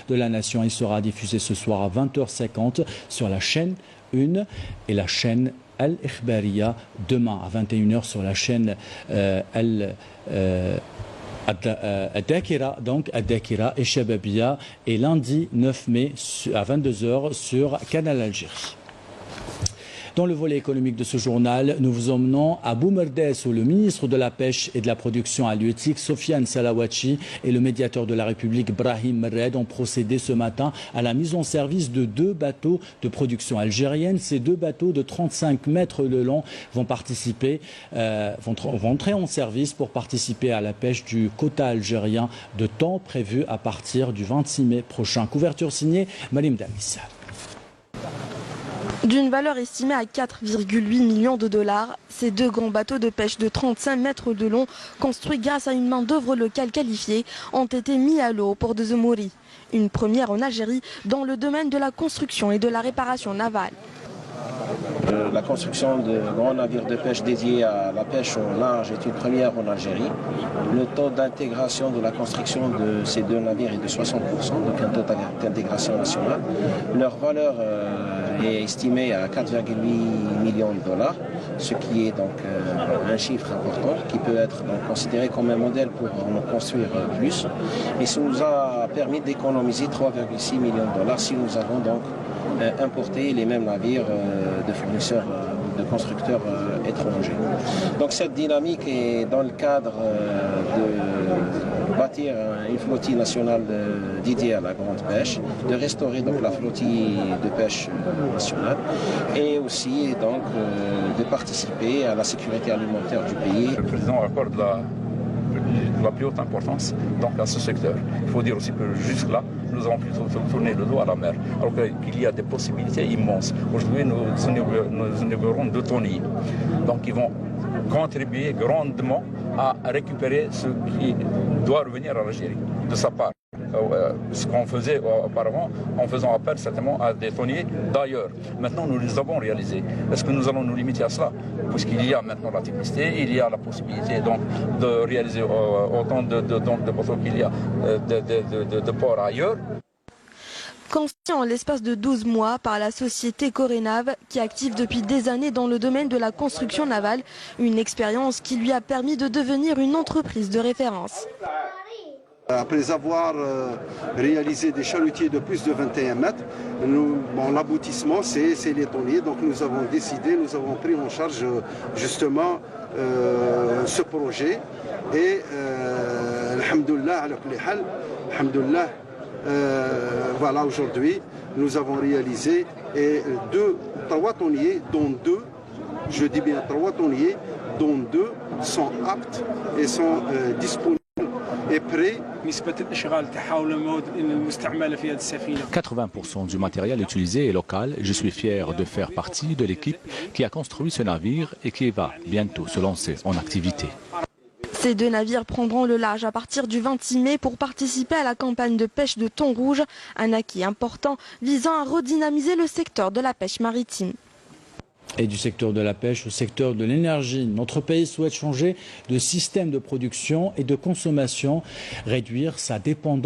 de la nation. Il sera diffusé ce soir à 20h50 sur la chaîne 1 et la chaîne Al-Ikhbariya, demain à 21h sur la chaîne Al-Dakira, donc Al-Dakira et Shababia, et lundi 9 mai à 22h sur Canal Algérie. Dans le volet économique de ce journal, nous vous emmenons à Boumerdès où le ministre de la Pêche et de la Production halieutique, Sofiane Salawachi, et le médiateur de la République, Brahim Mered, ont procédé ce matin à la mise en service de 2 bateaux de production algérienne. Ces 2 bateaux de 35 mètres de long vont entrer en service pour participer à la pêche du quota algérien de thon prévu à partir du 26 mai prochain. Couverture signée Malim Damis. D'une valeur estimée à 4,8 millions de dollars, ces 2 grands bateaux de pêche de 35 mètres de long, construits grâce à une main-d'œuvre locale qualifiée, ont été mis à l'eau pour de Zemouri. Une première en Algérie dans le domaine de la construction et de la réparation navale. La construction de grands navires de pêche dédiés à la pêche au large est une première en Algérie. Le taux d'intégration de la construction de ces 2 navires est de 60%, donc un taux d'intégration nationale. Leur valeur est estimée à 4,8 millions de dollars, ce qui est donc un chiffre important qui peut être donc considéré comme un modèle pour en construire plus. Et ça nous a permis d'économiser 3,6 millions de dollars si nous avons donc importé les mêmes navires de fournisseurs, de constructeurs étrangers. Donc cette dynamique est dans le cadre de bâtir une flottille nationale dédiée à la grande pêche, de restaurer donc la flottille de pêche nationale et aussi donc de participer à la sécurité alimentaire du pays. Le président accorde la plus haute importance donc à ce secteur. Il faut dire aussi que jusque-là, nous avons plutôt tourné le dos à la mer, alors qu'il y a des possibilités immenses. Aujourd'hui, nous inaugurons 2 tonniers. Donc, ils vont contribuer grandement à récupérer ce qui doit revenir à l'Algérie, de sa part. Ce qu'on faisait auparavant en faisant appel certainement à des tonniers d'ailleurs. Maintenant, nous les avons réalisés. Est-ce que nous allons nous limiter à cela? Puisqu'il y a maintenant la technicité, il y a la possibilité donc de réaliser autant de bateaux qu'il y a de ports ailleurs. Construit en l'espace de 12 mois par la société Corénave, qui est active depuis des années dans le domaine de la construction navale, une expérience qui lui a permis de devenir une entreprise de référence. Après avoir réalisé des chalutiers de plus de 21 mètres, l'aboutissement c'est les tonniers. Donc nous avons décidé, nous avons pris en charge justement ce projet. Et alhamdoulilah, voilà, aujourd'hui nous avons réalisé 3 tonniers, dont 2, je dis bien 3 tonniers, dont 2 sont aptes et sont disponibles et prêts. 80% du matériel utilisé est local. Je suis fier de faire partie de l'équipe qui a construit ce navire et qui va bientôt se lancer en activité. Ces 2 navires prendront le large à partir du 26 mai pour participer à la campagne de pêche de thon rouge, un acquis important visant à redynamiser le secteur de la pêche maritime. Et du secteur de la pêche au secteur de l'énergie. Notre pays souhaite changer de système de production et de consommation, réduire sa dépendance